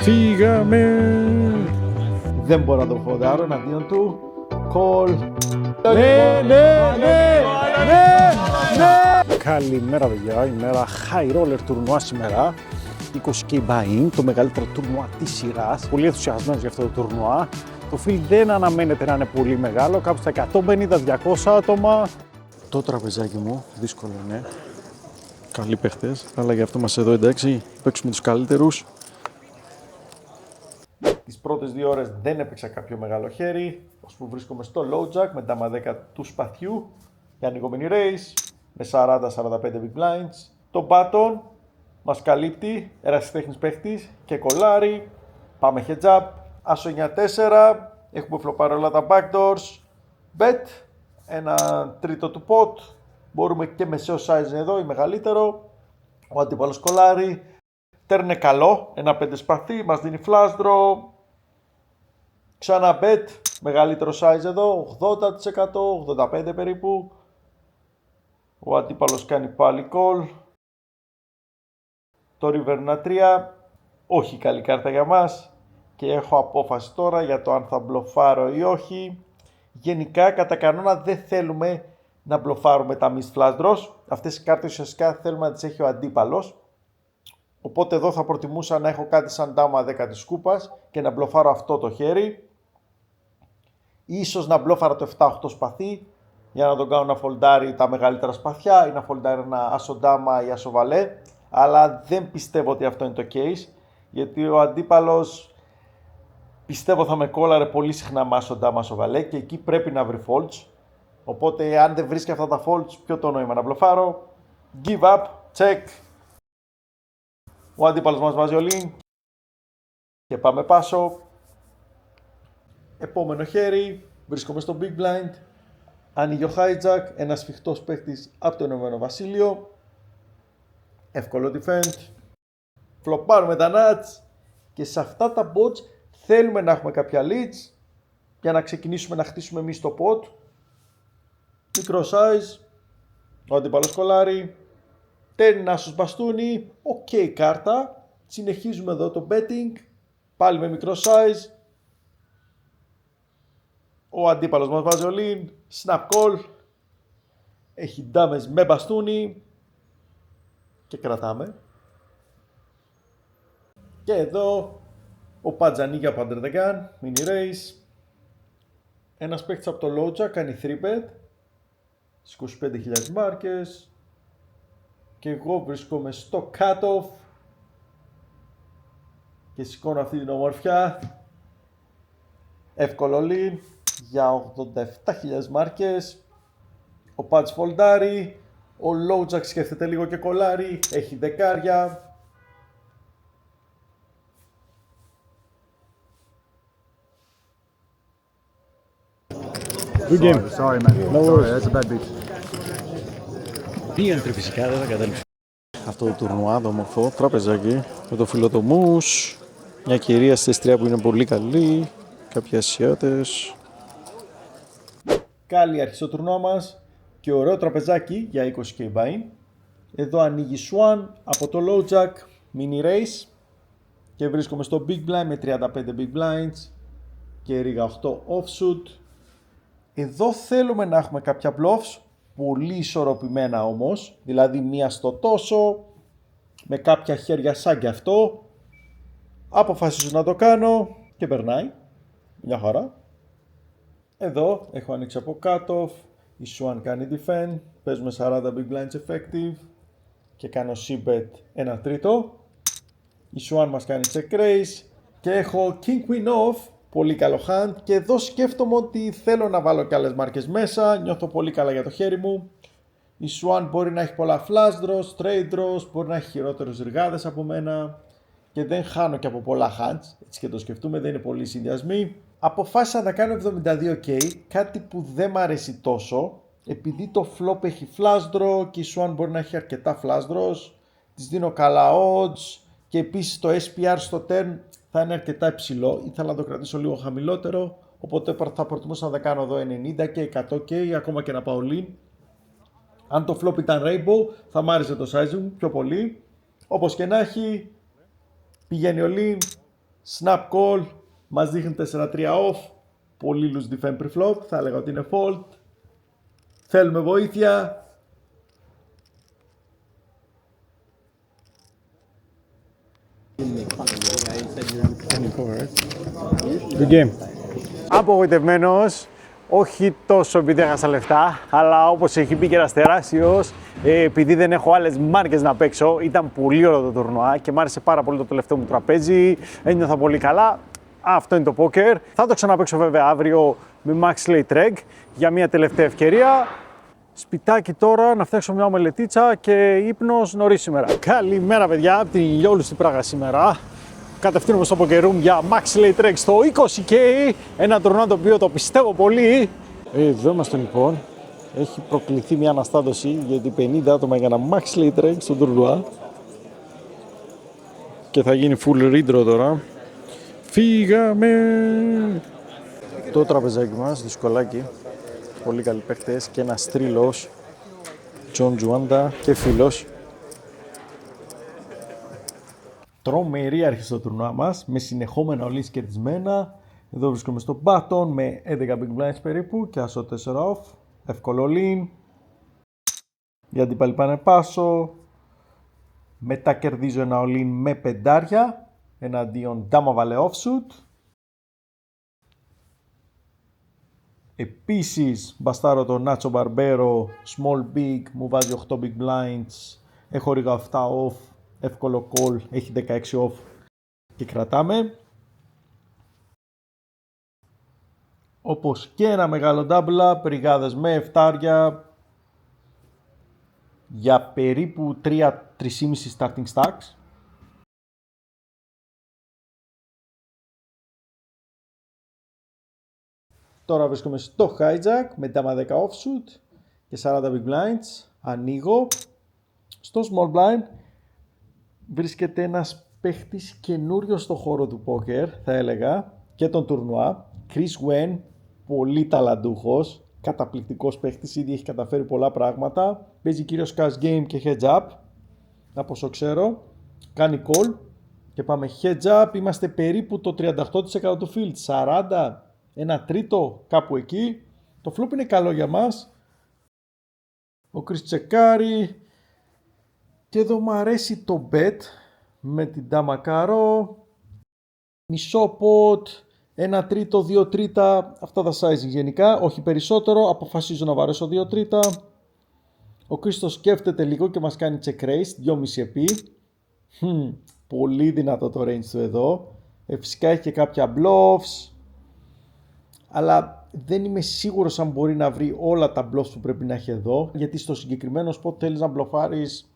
Φύγαμε! Δεν μπορώ να το φοδάρω εναντίον του. Call. Ναι! Καλημέρα παιδιά, ημέρα high roller τουρνουά σήμερα. 20k buy-in, το μεγαλύτερο τουρνουά της σειράς. Πολύ ενθουσιασμένος για αυτό το τουρνουά. Το field δεν αναμένεται να είναι πολύ μεγάλο, κάπου στα 150-200 άτομα. Το τραπεζάκι μου, δύσκολο είναι. Καλοί παίχτες, αλλά για αυτό μας εδώ εντάξει, παίξουμε τους καλύτερους. Τις πρώτες 2 ώρες δεν έπαιξα κάποιο μεγάλο χέρι, ώσπου βρίσκομαι στο low jack με τα 10 του σπαθιού και ανοίγω mini race με 40-45 big blinds. Το button μας καλύπτει, ερασιτέχνης παίχτης και κολλάρι. Πάμε heads up, άσο 9-4, έχουμε φλοπάρει όλα τα backdoors. Bet, ένα τρίτο του pot, μπορούμε και μεσαίο size εδώ ή μεγαλύτερο. Ο αντίπαλος κολλάρι, turn είναι καλό, ένα 5 σπαθί, μας δίνει flash draw. Ξανά bet, μεγαλύτερο size εδώ, 80%, 85% περίπου. Ο αντίπαλος κάνει πάλι call. Το river είναι 3, όχι καλή κάρτα για μας. Και έχω απόφαση τώρα για το αν θα μπλοφάρω ή όχι. Γενικά κατά κανόνα δεν θέλουμε να μπλοφάρουμε τα missed flash draws. Αυτές οι κάρτες ουσιαστικά θέλουμε να τις έχει ο αντίπαλος. Οπότε εδώ θα προτιμούσα να έχω κάτι σαν ντάμα 10 της κούπας και να μπλοφάρω αυτό το χέρι. Ίσως να μπλόφαρα το 7-8 σπαθί για να τον κάνω να φολντάρει τα μεγαλύτερα σπαθιά ή να φολντάρει ένα ασοντάμα ή ασοβαλέ. Αλλά δεν πιστεύω ότι αυτό είναι το case, γιατί ο αντίπαλος πιστεύω θα με κόλλαρε πολύ συχνά με ασοντάμα ασοβαλέ και εκεί πρέπει να βρει folds. Οπότε αν δεν βρίσκει αυτά τα folds, ποιο το νόημα να μπλοφάρω. Give up, check. Ο αντίπαλος μας βάζει all-in και πάμε πάσο. Επόμενο χέρι, βρίσκομαι στο big blind. Ανοίγει ο hijack, ένας σφιχτός παίκτης από το Ηνωμένο Βασίλειο. Εύκολο defend. Φλοπάρουμε τα nuts και σε αυτά τα bots θέλουμε να έχουμε κάποια leads για να ξεκινήσουμε να χτίσουμε εμείς το pot. Μικρό size, ο αντίπαλος κολλάρι, τέρνει άσος μπαστούνι, ok κάρτα. Συνεχίζουμε εδώ το betting, πάλι με μικρό size. Ο αντίπαλος μας βάζει all-in, snap call, έχει damage με μπαστούνι και κρατάμε. Και εδώ ο Padge ανοίγει από under the gun, mini race. Ένας παίκτης από το low jack κάνει 3bet, 25.000 μάρκες. Και εγώ βρίσκομαι στο cut-off και σηκώνω αυτή την ομορφιά. Εύκολο lean για 87.000 μάρκες. Ο Padge φολντάρει, ο low jack σκέφτεται λίγο και κολλάρει, έχει δεκάρια. Good game. Sorry, man. No Sorry, worries. that's a bad beat. Πήγαινε φυσικά, δεν θα κατέληξε. Αυτό το τουρνουά, το όμορφο τραπεζάκι με το φιλοτομούς. Μια κυρία στη εστρία που είναι πολύ καλή. Κάποιοι Ασιάτες. Καλή αρχή στο τουρνουά μας και ωραίο τραπεζάκι για 20k buy-in. Εδώ ανοίγει Swan από το low jack, mini race και βρίσκομαι στο big blind με 35 big blinds και ρίγα 8 offsuit. Εδώ θέλουμε να έχουμε κάποια bluffs, πολύ ισορροπημένα όμως, δηλαδή μία στο τόσο, με κάποια χέρια σαν και αυτό. Αποφασίζω να το κάνω και περνάει, μια χαρά. Εδώ έχω ανοίξει από cut-off, η Swan κάνει defend, παίζουμε 40 big blinds effective και κάνω c-bet 1/3. Η Swan μας κάνει check raise και έχω king queen off, πολύ καλό hand και εδώ σκέφτομαι ότι θέλω να βάλω και άλλες μάρκες μέσα, νιώθω πολύ καλά για το χέρι μου. Η Swan μπορεί να έχει πολλά flash draws, trade draws, μπορεί να έχει χειρότερους ριγάδες από μένα και δεν χάνω και από πολλά hands, έτσι και το σκεφτούμε, δεν είναι πολλοί συνδυασμοί. Αποφάσισα να κάνω 72k, κάτι που δεν μ' αρέσει τόσο, επειδή το flop έχει flash draw και η Swan μπορεί να έχει αρκετά flash draws, της δίνω καλά odds και επίσης το SPR στο turn θα είναι αρκετά υψηλό, ήθελα να το κρατήσω λίγο χαμηλότερο, οπότε θα προτιμούσα να τα κάνω εδώ 90k, 100k, ακόμα και να πάω lean. Αν το flop ήταν rainbow θα μ' άρεσε το size μου πιο πολύ, όπως και να έχει, πηγαίνει ο lean, Snap call, μας δείχνει 4-3 off. Πολύ loose defend pre-flop, θα έλεγα ότι είναι fold. Θέλουμε βοήθεια. Good game. Απογοητευμένος, όχι τόσο επειδή έχασα λεφτά, αλλά όπως έχει πει και ένας τεράστιος, επειδή δεν έχω άλλες μάρκες να παίξω, ήταν πολύ ωραίο το τουρνουά και μου άρεσε πάρα πολύ το τελευταίο μου τραπέζι, ένιωθα πολύ καλά. Αυτό είναι το poker. Θα το ξαναπαίξω βέβαια αύριο με Max Late Reg για μια τελευταία ευκαιρία. Σπιτάκι τώρα, να φτιάξω μια ομελετίτσα και ύπνος νωρίς σήμερα. Καλημέρα παιδιά, από την ηλιόλουστη Πράγα σήμερα. Κατευθύνομαι στο Poker Room για Max Late Reg στο 20K. Ένα τουρνουά το οποίο το πιστεύω πολύ. Εδώ είμαστε λοιπόν. Έχει προκληθεί μια αναστάτωση γιατί 50 άτομα έκαναν Max Late Reg στο τουρνουά. Και θα γίνει full redraw τώρα. Φύγαμε! Το τραπεζάκι μας, δυσκολάκι. Πολύ καλοί παίχτες και ένας τρίλος, Τζον Τζουάντα και φίλος. Τρομερή αρχή στο τουρνουά μας, με συνεχόμενα ολίς κερδισμένα. Εδώ βρίσκομαι στο button με 11 big blinds περίπου και άσο 4 off. Εύκολο lean. Οι αντίπαλοι πάνε πάσο. Μετά κερδίζω ένα all-in με πεντάρια εναντίον Dama Vale offsuit. Επίσης μπαστάρω το Nacho Barbero small big, μου βάζει 8 big blinds, έχω ρίγα 7 off, εύκολο call, έχει 16 off και κρατάμε. Όπως και ένα μεγάλο double up, ριγάδες με εφτάρια για περίπου 3-3,5 starting stacks. Τώρα βρίσκομαι στο hijack με Dama 10 offsuit και 40 big blinds. Ανοίγω. Στο small blind βρίσκεται ένας παίχτης καινούριος στο χώρο του poker, θα έλεγα, και τον τουρνουά. Chris Wen, πολύ ταλαντούχος, καταπληκτικός παίχτης, ήδη έχει καταφέρει πολλά πράγματα. Παίζει κυρίως cash game και heads up, από όσο ξέρω. Κάνει call και πάμε heads up, είμαστε περίπου το 38% του field, 40%. Ένα τρίτο κάπου εκεί. Το flop είναι καλό για μας. Ο Chris τσεκάρει. Και εδώ μου αρέσει το bet με την Dama Caro. Μισό pot. Ένα τρίτο, δύο τρίτα. Αυτά τα sizing γενικά. Όχι περισσότερο. Αποφασίζω να βαρέσω δύο τρίτα. Ο Chris το σκέφτεται λίγο και μας κάνει check raise. 2,5 επί. Πολύ δυνατό το range του εδώ. Φυσικά έχει και κάποια bluffs. Αλλά δεν είμαι σίγουρος αν μπορεί να βρει όλα τα bluffs που πρέπει να έχει εδώ. Γιατί στο συγκεκριμένο spot θέλεις να μπλοφάρεις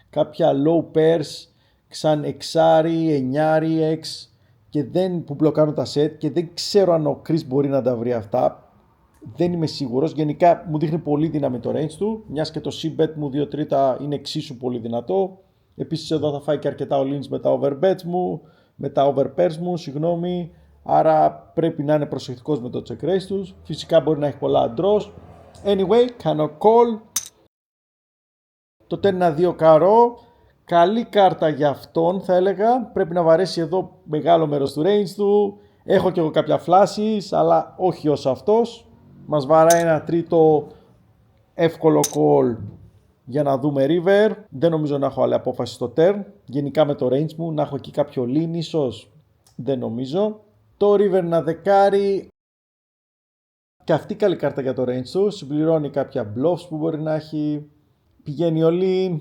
κάποια low pairs, σαν εξάρι, εννιάρι, εξ και που μπλοκάρουν τα set και δεν ξέρω αν ο Chris μπορεί να τα βρει αυτά. Δεν είμαι σίγουρος. Γενικά μου δείχνει πολύ δύναμη το range του. Μιας και το c-bet μου 2 τρίτα είναι εξίσου πολύ δυνατό. Επίσης εδώ θα φάει και αρκετά all-ins με τα overbets μου, με τα overpairs μου, συγγνώμη. Άρα πρέπει να είναι προσεκτικός με το check raise τους. Φυσικά μπορεί να έχει πολλά draws. Anyway, κάνω call. Το 10-2 καρό. Καλή κάρτα για αυτόν θα έλεγα. Πρέπει να βαρέσει εδώ μεγάλο μέρος του range του. Έχω και εγώ κάποια flashes, αλλά όχι όσο αυτός. Μας βαράει ένα τρίτο εύκολο call για να δούμε river. Δεν νομίζω να έχω άλλη απόφαση στο turn. Γενικά με το range μου να έχω εκεί κάποιο lean ίσως. Δεν νομίζω. Το river ένα δεκάρι. Και αυτή καλή κάρτα για το range του. Συμπληρώνει κάποια bluffs που μπορεί να έχει. Πηγαίνει all in.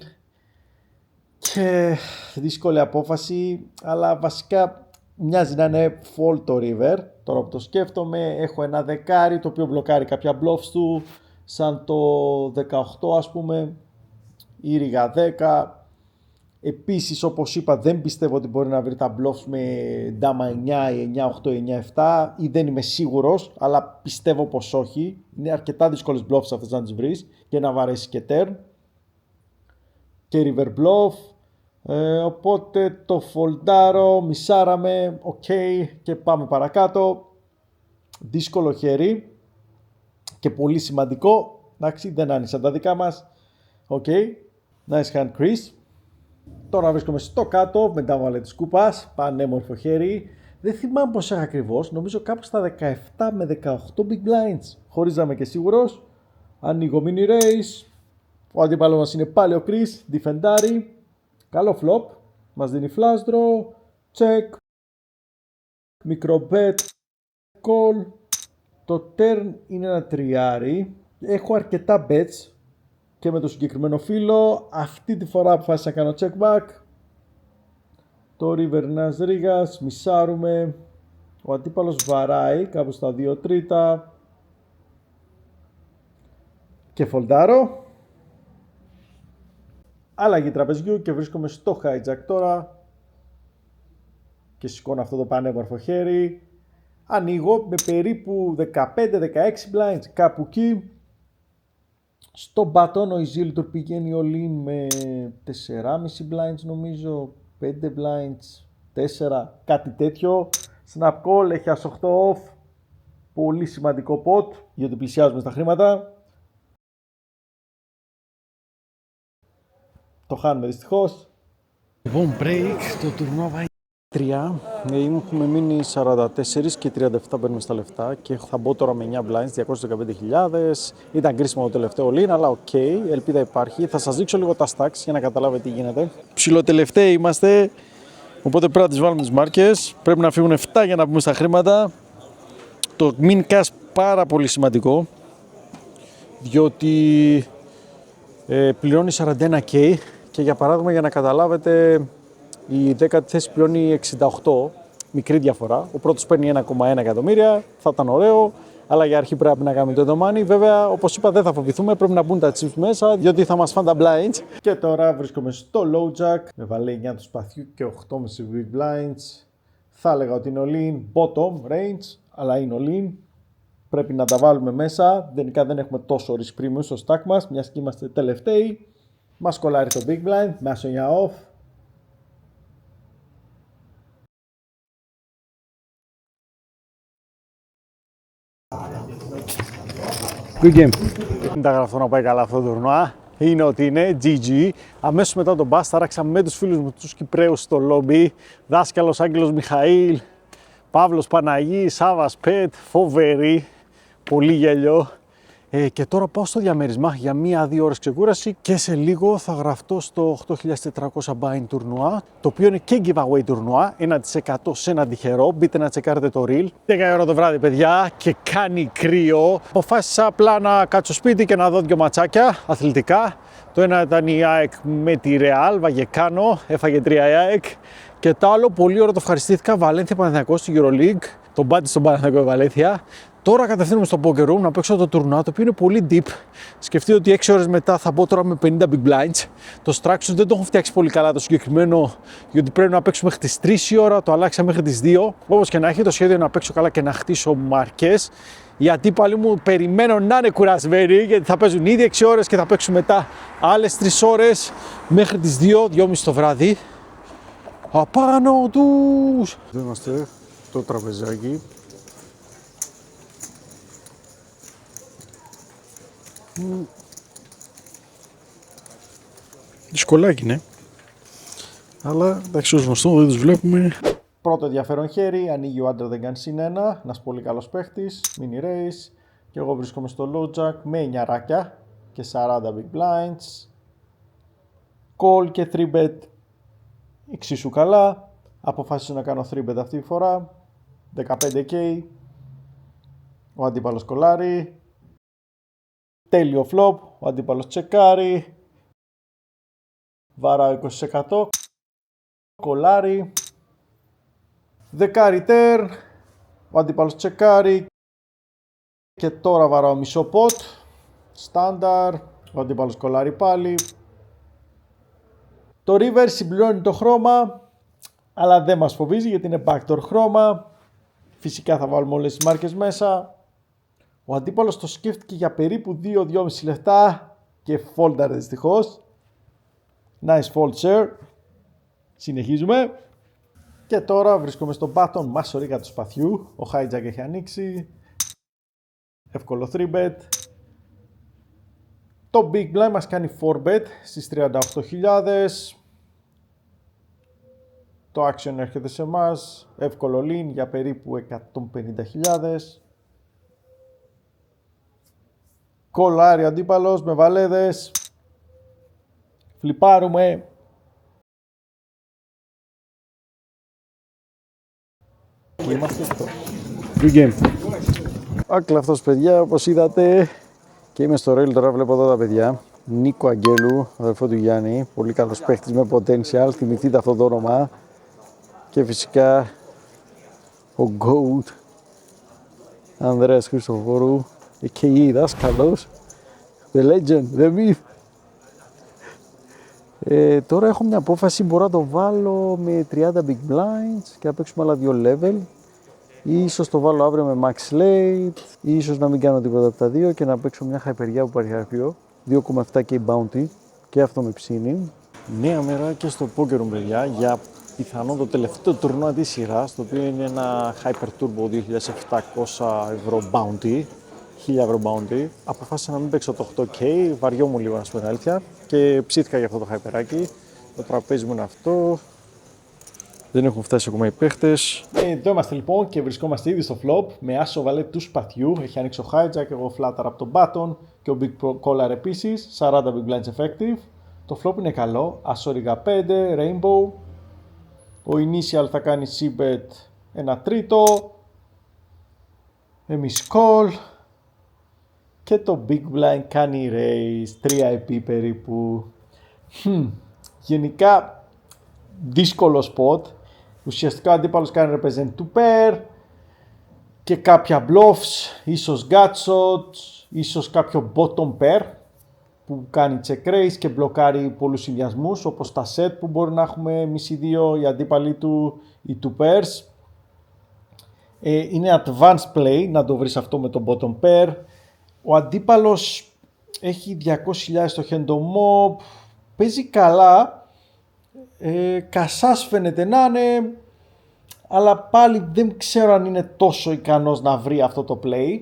Και δύσκολη απόφαση. Αλλά βασικά μοιάζει να είναι fold το river. Τώρα που το σκέφτομαι έχω ένα δεκάρι το οποίο μπλοκάρει κάποια bluffs του. Σαν το 18 ας πούμε. Ή ρίγα 10. Επίσης, όπως είπα, δεν πιστεύω ότι μπορεί να βρει τα bluffs με Dama 9 ή 9-8 ή 9-7 ή δεν είμαι σίγουρος, αλλά πιστεύω πως όχι. Είναι αρκετά δύσκολες bluffs αυτές να τις βρεις και να βαρέσει και turn και river bluff. Οπότε το foldaro, μισάραμε, και πάμε παρακάτω. Δύσκολο χέρι και πολύ σημαντικό. Εντάξει, δεν άνοιξαν τα δικά μας. Nice hand Chris. Τώρα βρίσκομαι στο κάτω με τα βάλε της κούπας, πανέμορφο χέρι. Δεν θυμάμαι πώς είχα ακριβώς, νομίζω κάπου στα 17 με 18 big blinds. Χωρίς να είμαι και σίγουρος. Ανοίγω mini race. Ο αντίπαλος μας είναι πάλι ο Chris, defendari. Καλό flop. Μας δίνει flash draw. Check. Μικρό bet. Call. Το turn είναι ένα τριάρι. Έχω αρκετά bets και με το συγκεκριμένο φίλο. Αυτή τη φορά αποφάσισα να κάνω check back. Το river Nas Rigas, μισάρουμε. Ο αντίπαλος βαράει κάπου στα 2 τρίτα. Και φολτάρω. Αλλαγή τραπεζιού και βρίσκομαι στο hijack τώρα. Και σηκώνω αυτό το πανέμορφο χέρι. Ανοίγω με περίπου 15-16 blinds κάπου εκεί. Στο button ο Isildur πηγαίνει all-in με 4,5 blinds νομίζω. 5 blinds, 4, κάτι τέτοιο. Snap call, έχει as 8 off. Πολύ σημαντικό pot, γιατί πλησιάζουμε στα χρήματα. Το χάνουμε δυστυχώς. Λοιπόν, break, το τουρνουά πάει 3. Έχουμε μείνει 44 και 37 παίρνουμε στα λεφτά και θα μπω τώρα με 9 blinds, 215.000. Ήταν κρίσιμο το τελευταίο lean, αλλά οκ, ελπίδα υπάρχει. Θα σας δείξω λίγο τα stacks για να καταλάβετε τι γίνεται. Ψιλοτελευταίοι είμαστε, οπότε πρέπει να τις βάλουμε τις μάρκες. Πρέπει να φύγουν 7 για να μπούμε στα χρήματα. Το min cash πάρα πολύ σημαντικό, διότι πληρώνει 41k και για παράδειγμα για να καταλάβετε η 10η θέση πληρώνει 68, μικρή διαφορά. Ο πρώτος παίρνει 1,1 εκατομμύρια, θα ήταν ωραίο, αλλά για αρχή πρέπει να κάνουμε το money. Βέβαια, όπως είπα, δεν θα φοβηθούμε, πρέπει να μπουν τα chips μέσα, διότι θα μας φάνε τα blinds. Και τώρα βρίσκομαι στο low jack, με βαλέ 9 του σπαθιού και 8,5 big blinds. Θα έλεγα ότι είναι all-in, bottom range, αλλά είναι all-in. Πρέπει να τα βάλουμε μέσα, γενικά δεν έχουμε τόσο risk premium στο stack μας, μιας και είμαστε τελευταίοι. Μας κολλάρει το big blind, μέσω για off. Good game. Δεν τα γραφτώ να πάει καλά αυτό το τουρνουά. Είναι ότι είναι GG. Αμέσως μετά τον μπας τάραξα με τους φίλους μου τους Κυπραίους στο λόμπι. Δάσκαλος Άγγελος Μιχαήλ, Παύλος Παναγή, Σάβας Πετ, φοβερή. Πολύ γέλιο. Και τώρα πάω στο διαμέρισμα για 1-2 ώρες ξεκούραση και σε λίγο θα γραφτώ στο 8.400 buy-in τουρνουά, το οποίο είναι και giveaway τουρνουά, 1% σε ένα τυχερό. Μπείτε να τσεκάρετε το reel. 10 ώρα το βράδυ, παιδιά, και κάνει κρύο. Αποφάσισα απλά να κάτσω σπίτι και να δω 2 ματσάκια αθλητικά. Το ένα ήταν η ΑΕΚ με τη Real, Βαγεκάνο, έφαγε 3 η ΑΕΚ. Και το άλλο, πολύ ωραίο, το ευχαριστήθηκα, Βαλένθια Παναθηναϊκός στη EuroLeague, τον πάτη στον Παναθηναϊκό Βαλένθια. Τώρα κατευθύνομαι στο poker room να παίξω το τουρνουά, το οποίο είναι πολύ deep. Σκεφτείτε ότι 6 ώρες μετά θα μπω τώρα με 50 big blinds. Το structure δεν το έχω φτιάξει πολύ καλά το συγκεκριμένο, γιατί πρέπει να παίξουμε μέχρι τις 3 η ώρα, το αλλάξα μέχρι τις 2. Όπως και να έχει, το σχέδιο να παίξω καλά και να χτίσω μαρκές. Οι αντίπαλοι μου περιμένω να είναι κουρασμένοι, γιατί θα παίζουν ήδη 6 ώρες και θα παίξουν μετά άλλες 3 ώρες μέχρι τις 2-2.30 το βράδυ. Απάνω τους! Εδώ είμαστε, το τραπεζάκι. Δυσκολάκι, ναι. Αλλά εντάξει, ως γνωστό δεν τους βλέπουμε. Πρώτο ενδιαφέρον χέρι, ανοίγει ο Under the Gun συν 1, ένας πολύ καλός παίχτης, mini race. Και εγώ βρίσκομαι στο low jack με 9 ράκια και 40 big blinds. Call και 3 bet εξίσου καλά. Αποφάσισα να κάνω 3 bet αυτή τη φορά. 15k. Ο αντίπαλος κολλάρει. Τέλειο flop. Ο αντίπαλος τσεκάρει. Βάραω 20%. Κολλάρει. Δεκάρι turn. Ο αντίπαλος τσεκάρει. Και τώρα βαράω μισό pot. Στάνταρ. Ο αντίπαλος κολλάρει πάλι. Το river συμπληρώνει το χρώμα, αλλά δεν μας φοβίζει γιατί είναι backdoor χρώμα. Φυσικά θα βάλουμε όλες τις μάρκες μέσα. Ο αντίπαλος το σκέφτηκε για περίπου 2-2,5 λεπτά και foldar δυστυχώς. Nice fold share. Συνεχίζουμε. Και τώρα βρίσκομαι στο button μασορίκα του σπαθιού. Ο hijack έχει ανοίξει. Εύκολο 3 bet. Το big blind μας κάνει 4 bet στις 38.000. Το action έρχεται σε εμάς. Εύκολο lean για περίπου 150.000. Κολλάρει ο αντίπαλος με βαλέδες. Φλιπάρουμε. Είμαστε αυτό. Good game. Άκλα αυτός παιδιά, όπως είδατε. Και είμαι στο rail τώρα, βλέπω εδώ τα παιδιά. Νίκο Αγγέλου, αδερφό του Γιάννη. Πολύ καλός παίχτης με potential. Θυμηθείτε αυτό το όνομα. Και φυσικά ο GOAT Ανδρέας Χριστοφόρου. A.K.A. δάσκαλος. The legend, the myth. Τώρα έχω μια απόφαση, μπορώ να το βάλω με 30 big blinds και να παίξουμε άλλα 2 level. Ή ίσως το βάλω αύριο με max late, ή ίσως να μην κάνω τίποτα από τα δύο και να παίξω μια χαϊπεριά που υπάρχει γραφείο. 2,7k bounty και αυτό με ψήνει. Νέα μέρα και στο poker room παιδιά για πιθανόν το τελευταίο τουρνουά της σειράς, το οποίο είναι ένα Hyper Turbo 2.700 ευρώ bounty. 1000 ευρώ bounty. Αποφάσισα να μην παίξω το 8k, βαριόμουν λίγο να σου πω την αλήθεια και ψήθηκα για αυτό το hyperάκι. Το τραπέζι μου είναι αυτό. Δεν έχουν φτάσει ακόμα οι παίχτες. Εδώ είμαστε λοιπόν και βρισκόμαστε ήδη στο flop με άσο βαλέ του σπαθιού. Έχει ανοίξει ο hijack, εγώ flatter από τον button και ο big collar επίσης. 40 big blinds effective. Το flop είναι καλό. Άσο ρίγα 5, rainbow. Ο initial θα κάνει c-bet 1 τρίτο. Εμείς call. Και το big blind κάνει raise 3 επί περίπου. Γενικά δύσκολο spot. Ουσιαστικά ο αντίπαλος κάνει represent to pair και κάποια bluffs, ίσως gut shots, ίσως κάποιο bottom pair που κάνει check raise και μπλοκάρει πολλούς συνδυασμούς όπως τα set που μπορεί να έχουμε εμείς οι δύο, οι αντίπαλοι του, οι two pairs. Είναι advanced play να το βρεις αυτό με το bottom pair. Ο αντίπαλος έχει 200.000 στο hand of mob, παίζει καλά. Κασάς φαίνεται να είναι, αλλά πάλι δεν ξέρω αν είναι τόσο ικανός να βρει αυτό το play,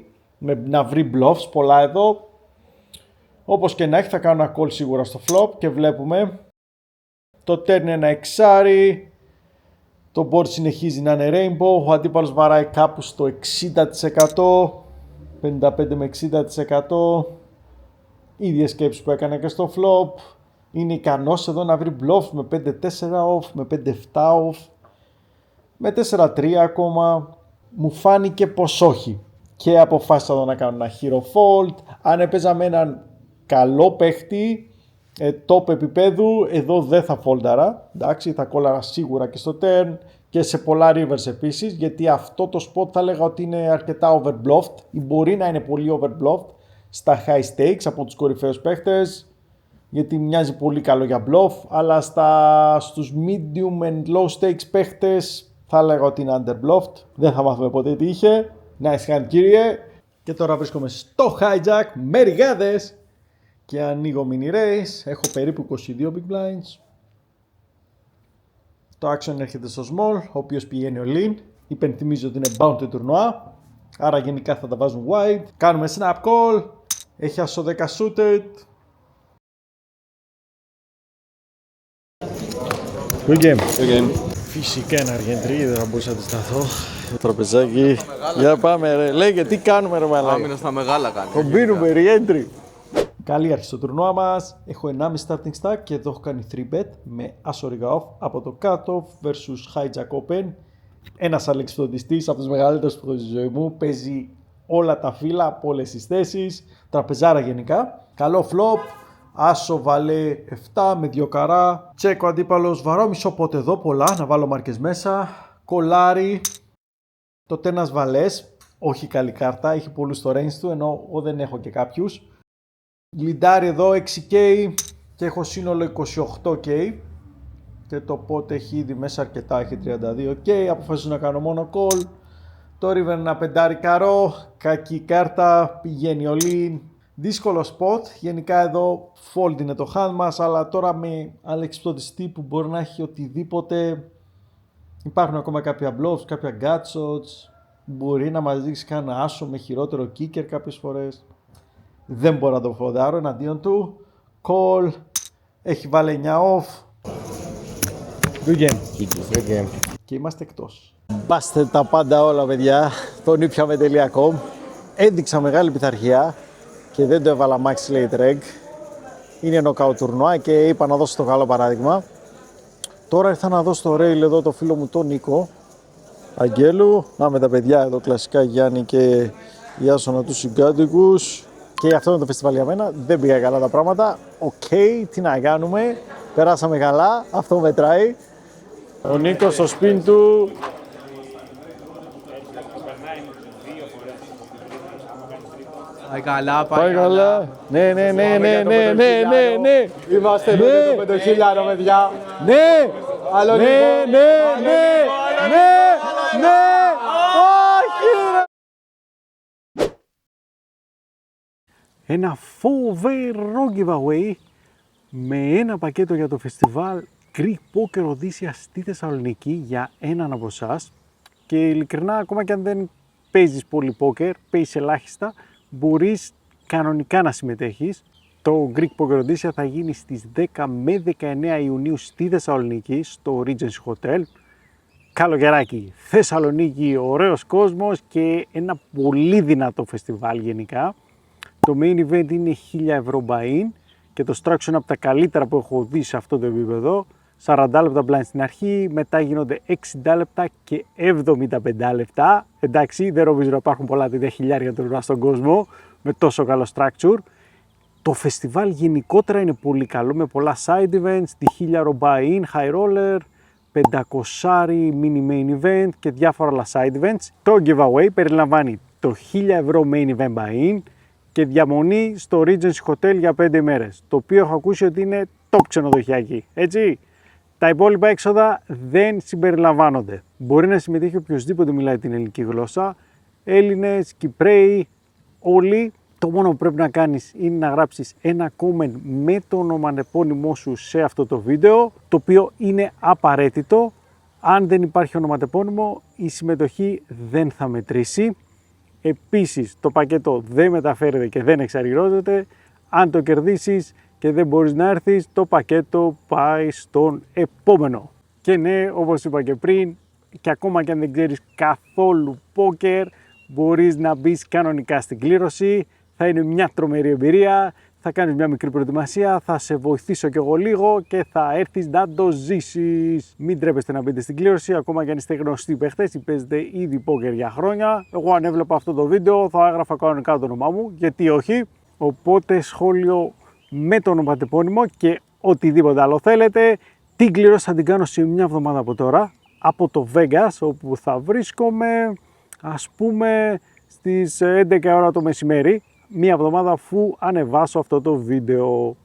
να βρει bluffs πολλά εδώ. Όπως και να έχει θα κάνω ένα call σίγουρα στο flop και βλέπουμε το turn είναι ένα εξάρι, το board συνεχίζει να είναι rainbow, ο αντίπαλος βαράει κάπου στο 60%, 55 με 60%, ίδιες σκέψεις που έκανε και στο flop. Είναι ικανός εδώ να βρει bluff με 5-4 off, με 5-7 off, με 4-3 ακόμα. Μου φάνηκε πως όχι. Και αποφάσισα εδώ να κάνω ένα hero fold. Αν έπαιζα με έναν καλό παίχτη, top επίπεδου, εδώ δεν θα foldaρα. Εντάξει, θα κόλλαρα σίγουρα και στο turn και σε πολλά rivers επίσης, γιατί αυτό το spot θα έλεγα ότι είναι αρκετά overbluffed ή μπορεί να είναι πολύ overbluffed στα high stakes από τους κορυφαίους παίχτες. Γιατί μοιάζει πολύ καλό για bluff, αλλά στους medium and low stakes παίχτες θα έλεγα ότι είναι underbluffed. Δεν θα μάθουμε ποτέ τι είχε. Nice hand κύριε. Και τώρα βρίσκομαι στο hijack με ριγάδες και ανοίγω mini race. Έχω περίπου 22 big blinds. Το action έρχεται στο small, ο οποίος πηγαίνει ο lean. Υπενθυμίζω ότι είναι bounty τουρνουά, άρα γενικά θα τα βάζουν wide. Κάνουμε snap call. Έχει άσο 10 suited. Good game. Good game. Φυσικά είναι Αργεντρή, δεν θα μπορούσα να τη σταθώ. Το τραπεζάκι. Για πάμε ρε. Λέγε τι κάνουμε ρε μαλάκα. Άμυνα στα μεγάλα κάνει. Το πίνουμε re-entry. Καλή αρχή στο τουρνουά μας. Έχω 1,5 starting stack και εδώ έχω κάνει 3bet με άσο ρίγα off από το cut-off versus hijack open. Ένας αλεξιπτοντιστής από τους μεγαλύτερους που έχω στη ζωή μου. Παίζει όλα τα φύλλα από όλες τις θέσεις. Τραπεζάρα γενικά. Καλό flop. Άσο βαλέ 7 με 2 καρά. Τσέκο αντίπαλος. Βαρώ μισό πότε εδώ πολλά. Να βάλω μάρκες μέσα. Κολάρι. Το τένας βαλές. Όχι καλή κάρτα. Έχει πολλούς στο range του. Ενώ εγώ δεν έχω και κάποιους. Λιντάρι εδώ 6k. Και έχω σύνολο 28k. Και το πότε έχει ήδη μέσα αρκετά. Έχει 32k. Αποφασίζω να κάνω μόνο call. Το river ένα πεντάρι καρό. Κακή κάρτα. Πηγαίνει ο lean. Δύσκολο spot, γενικά εδώ fold είναι το hand μας, αλλά τώρα με αλεξιπτοντιστή που μπορεί να έχει οτιδήποτε. Υπάρχουν ακόμα κάποια bluffs, κάποια gut shots, μπορεί να μας δείξει κανένα άσο με χειρότερο kicker κάποιες φορές. Δεν μπορώ να το φοντάρω εναντίον του. Call, έχει βάλει 9 off. Good game. Και είμαστε εκτός. Μπάστε τα πάντα όλα, παιδιά. Τον ήπιαμε.com. Έδειξα μεγάλη πειθαρχία και δεν το έβαλα max late reg. Είναι knockout τουρνουά και είπα να δώσω το καλό παράδειγμα. Τώρα ήρθα να δώσω το rail εδώ το φίλο μου τον Νίκο Αγγέλου. Να με τα παιδιά εδώ κλασικά, Γιάννη και Ιάσονα τους συγκάτοικους. Και αυτό είναι το φεστιβάλ για μένα. Δεν πήγα καλά τα πράγματα. Οκ, τι να κάνουμε. Περάσαμε καλά. Αυτό μετράει. Ο Νίκος στο σπίτι του. Πάει καλά, Πάει καλά. Ναι. Είμαστε εδώ με το χιλιάρο, παιδιά. Ναι. Άλλο λίγο. Ναι. Όχι. Ένα φοβερό giveaway με ένα πακέτο για το φεστιβάλ Greek Poker Odysseia στη Θεσσαλονίκη για έναν από εσάς. Και ειλικρινά, ακόμα και αν δεν παίζεις πολύ poker, παίζεις ελάχιστα, μπορείς κανονικά να συμμετέχεις. Το Greek Poker Odysseia θα γίνει στις 10 με 19 Ιουνίου στη Θεσσαλονίκη, στο Regency Hotel. Καλοκαιράκι, Θεσσαλονίκη, ωραίος κόσμος και ένα πολύ δυνατό φεστιβάλ γενικά. Το main event είναι 1000 ευρώ buy-in και το structure είναι από τα καλύτερα που έχω δει σε αυτό το επίπεδο. 40 λεπτά blind στην αρχή, μετά γίνονται 60 λεπτά και 75 λεπτά. Εντάξει, δεν νομίζω να υπάρχουν πολλά τέτοια χιλιάρια τουρνουά στον κόσμο με τόσο καλό structure. Το φεστιβάλ γενικότερα είναι πολύ καλό με πολλά side events, τη 1000 ευρώ buy-in, high roller, 500 mini main event και διάφορα άλλα side events. Το giveaway περιλαμβάνει το 1000 ευρώ main event buy-in και διαμονή στο Regency Hotel για 5 ημέρες, το οποίο έχω ακούσει ότι είναι top ξενοδοχειακή, έτσι. Τα υπόλοιπα έξοδα δεν συμπεριλαμβάνονται. Μπορεί να συμμετέχει οποιοδήποτε μιλάει την ελληνική γλώσσα, Έλληνες, Κυπραίοι, όλοι. Το μόνο που πρέπει να κάνεις είναι να γράψεις ένα comment με το ονοματεπώνυμό σου σε αυτό το βίντεο, το οποίο είναι απαραίτητο. Αν δεν υπάρχει ονοματεπώνυμο, η συμμετοχή δεν θα μετρήσει. Επίσης, το πακέτο δεν μεταφέρεται και δεν εξαργυρώνεται. Αν το κερδίσεις και δεν μπορείς να έρθεις, το πακέτο πάει στον επόμενο. Και ναι, όπως είπα και πριν, και ακόμα και αν δεν ξέρεις καθόλου πόκερ, μπορείς να μπεις κανονικά στην κλήρωση. Θα είναι μια τρομερή εμπειρία, θα κάνεις μια μικρή προετοιμασία, θα σε βοηθήσω κι εγώ λίγο και θα έρθεις να το ζήσεις. Μην τρέπεστε να μπείτε στην κλήρωση, ακόμα και αν είστε γνωστοί παίχτες ή παίζετε ήδη πόκερ για χρόνια. Εγώ αν έβλεπα αυτό το βίντεο θα έγραφα κανονικά το όνομά μου, γιατί όχι. Οπότε σχόλιο με το ονοματεπώνυμο και οτιδήποτε άλλο θέλετε. Την κλήρωση θα την κάνω σε μια εβδομάδα από τώρα, από το Vegas, όπου θα βρίσκομαι ας πούμε στις 11 ώρα το μεσημέρι, μια εβδομάδα αφού ανεβάσω αυτό το βίντεο.